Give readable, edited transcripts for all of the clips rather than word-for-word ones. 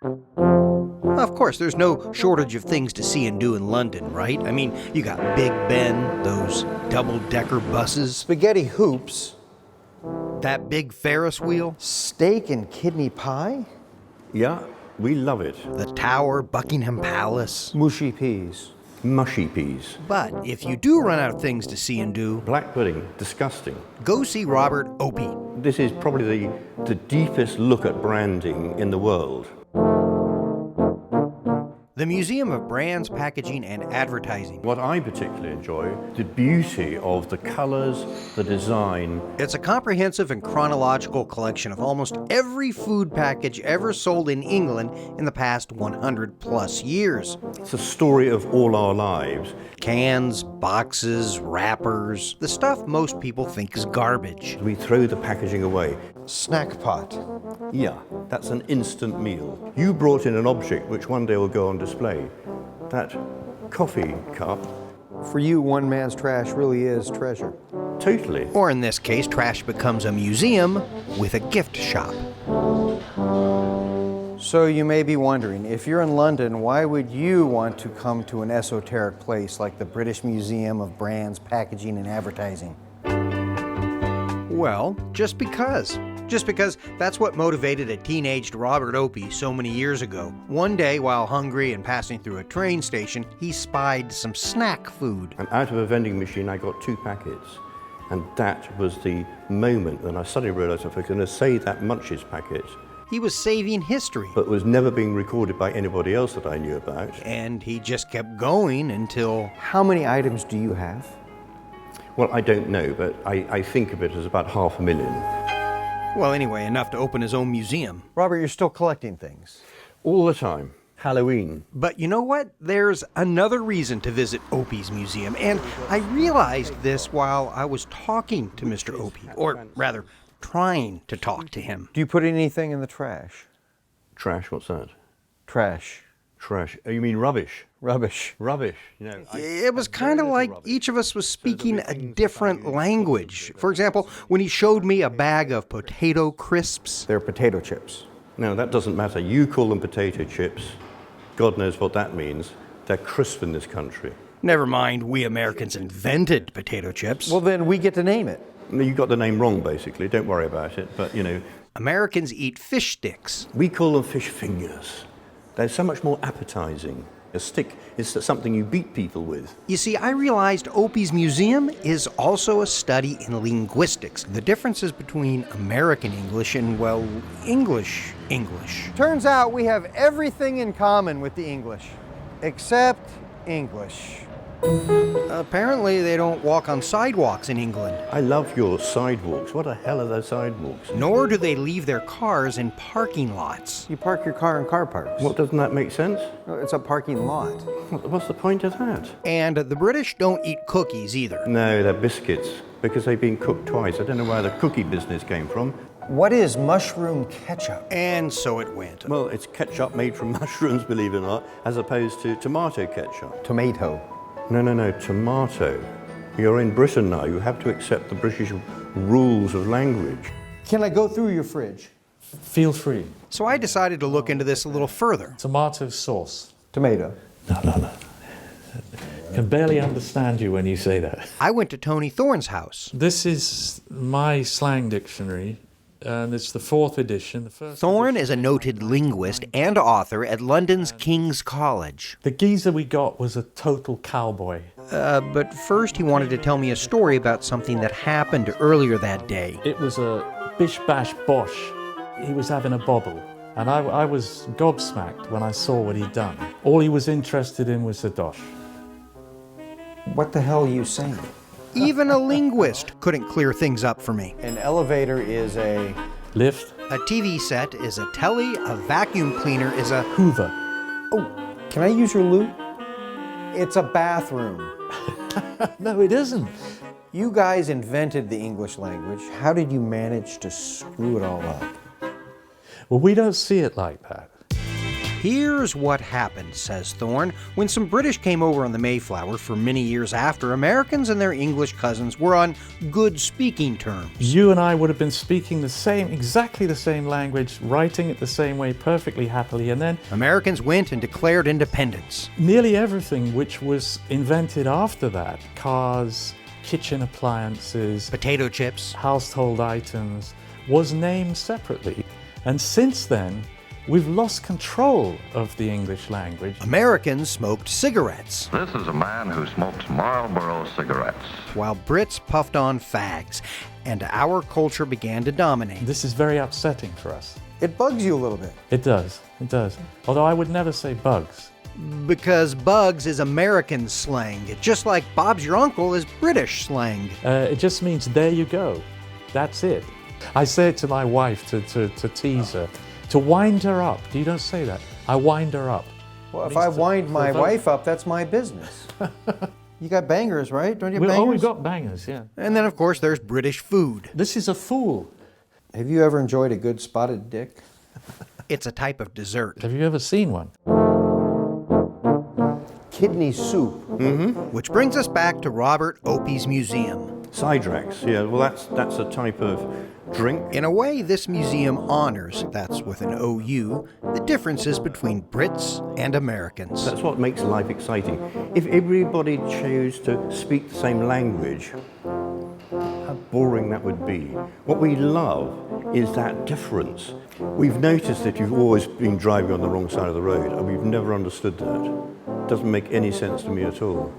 Of course, there's no shortage of things to see and do in London, right? I mean, you got Big Ben, those double-decker buses, Spaghetti hoops, that big Ferris wheel, steak and kidney pie, Yeah, we love it. the Tower, Buckingham Palace. mushy peas. Mushy peas. But if you do run out of things to see and do, Black pudding, disgusting. go see Robert Opie. This is probably the deepest look at branding in the world. The Museum of Brands, Packaging, and Advertising. What I particularly enjoy, the beauty of the colors, the design. It's a comprehensive and chronological collection of almost every food package ever sold in England in the past 100 plus years. It's a story of all our lives. Cans, boxes, wrappers, the stuff most people think is garbage. We throw the packaging away. Snack pot. Yeah, that's an instant meal. You brought in an object which one day will go on display. That coffee cup. For you, one man's trash really is treasure. Totally. Or in this case, trash becomes a museum with a gift shop. So you may be wondering, if you're in London, why would you want to come to an esoteric place like the British Museum of Brands, Packaging, and Advertising? Well, just because. Just because that's what motivated a teenaged Robert Opie so many years ago. One day, while hungry and passing through a train station, he spied some snack food. And out of a vending machine, I got 2 packets. And that was the moment when I suddenly realized if I was going to say that Munchies packet, He was saving history. but was never being recorded by anybody else that I knew about. And he just kept going until... How many items do you have? Well, I don't know, but I think of it as about 500,000. Well, anyway, enough to open his own museum. Robert, you're still collecting things. All the time. Halloween. But you know what? There's another reason to visit Opie's museum, and I realized this while I was talking to Mr. Opie, or rather, trying to talk to him. Do you put anything in the trash? Trash, what's that? Trash. Trash. Oh, you mean rubbish? Rubbish. Rubbish. You know, It was kind of like each of us was speaking a different language. For example, when he showed me a bag of potato crisps. They're potato chips. No, that doesn't matter. You call them potato chips. God knows what that means. They're crisp in this country. Never mind, we Americans invented potato chips. Well, then we get to name it. You got the name wrong, basically. Don't worry about it. But, you know, Americans eat fish sticks. we call them fish fingers. They're so much more appetizing. A stick is something you beat people with. You see, I realized Opie's museum is also a study in linguistics, the differences between American English and, well, English. Turns out we have everything in common with the English, except English. Apparently, they don't walk on sidewalks in England, I love your sidewalks. What the hell are those sidewalks? nor do they leave their cars in parking lots. You park your car in car parks. What, doesn't that make sense? No, it's a parking lot. What's the point of that? And the British don't eat cookies either. No, they're biscuits, because they've been cooked twice. I don't know where the cookie business came from. What is mushroom ketchup? And so it went. Well, it's ketchup made from mushrooms, believe it or not, as opposed to tomato ketchup. Tomato. No, tomato. You're in Britain now. You have to accept the British rules of language. Can I go through your fridge? Feel free. So I decided to look into this a little further. Tomato sauce. Tomato. No. Can barely understand you when you say that. I went to Tony Thorne's house. This is my slang dictionary, and it's the 4th edition. The first Thorne edition- is a noted linguist and author at London's King's College. The geezer we got was a total cowboy. But first he wanted to tell me a story about something that happened earlier that day. It was a bish bash bosh. He was having a bobble, and I was gobsmacked when I saw what he'd done. All he was interested in was the dosh. What the hell are you saying? Even a linguist couldn't clear things up for me. An elevator is a... Lift, A TV set is a telly, a vacuum cleaner is a... Hoover. Oh, can I use your loo? It's a bathroom. No, it isn't. You guys invented the English language. How did you manage to screw it all up? Well, we don't see it like that. Here's what happened, says Thorne. When some British came over on the Mayflower for many years after, Americans and their English cousins were on good speaking terms. You and I would have been speaking exactly the same language, writing it the same way, perfectly happily, and then Americans went and declared independence. nearly everything which was invented after that, cars, kitchen appliances, Potato chips. household items, was named separately. And since then, we've lost control of the English language. Americans smoked cigarettes, This is a man who smokes Marlboro cigarettes. while Brits puffed on fags, and our culture began to dominate. This is very upsetting for us. It bugs you a little bit. It does, it does. Although I would never say bugs. Because bugs is American slang, just like Bob's your uncle is British slang. It just means there you go. That's it. I say it to my wife to tease her, to wind her up. You don't say that. I wind her up. Well, if I wind my wife up, that's my business. You got bangers, right? Don't you have bangers? Oh, we've got bangers, yeah. And then, of course, there's British food. This is a fool. Have you ever enjoyed a good spotted dick? It's a type of dessert, Have you ever seen one? Kidney soup. which brings us back to Robert Opie's museum. Sidrax, yeah, well that's a type of drink. In a way, this museum honors, that's with an OU, the differences between Brits and Americans. That's what makes life exciting. If everybody chose to speak the same language, how boring that would be. What we love is that difference. We've noticed that you've always been driving on the wrong side of the road, and we've never understood that. Doesn't make any sense to me at all.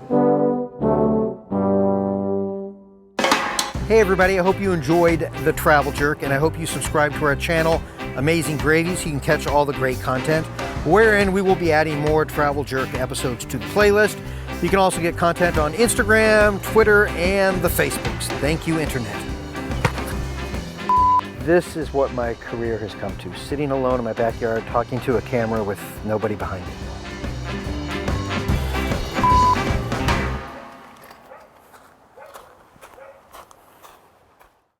Hey everybody, I hope you enjoyed The Travel Jerk, and I hope you subscribe to our channel, Amazing Gravy, so you can catch all the great content, wherein we will be adding more Travel Jerk episodes to the playlist. You can also get content on Instagram, Twitter, and the Facebooks. Thank you, Internet. This is what my career has come to. Sitting alone in my backyard, talking to a camera with nobody behind me.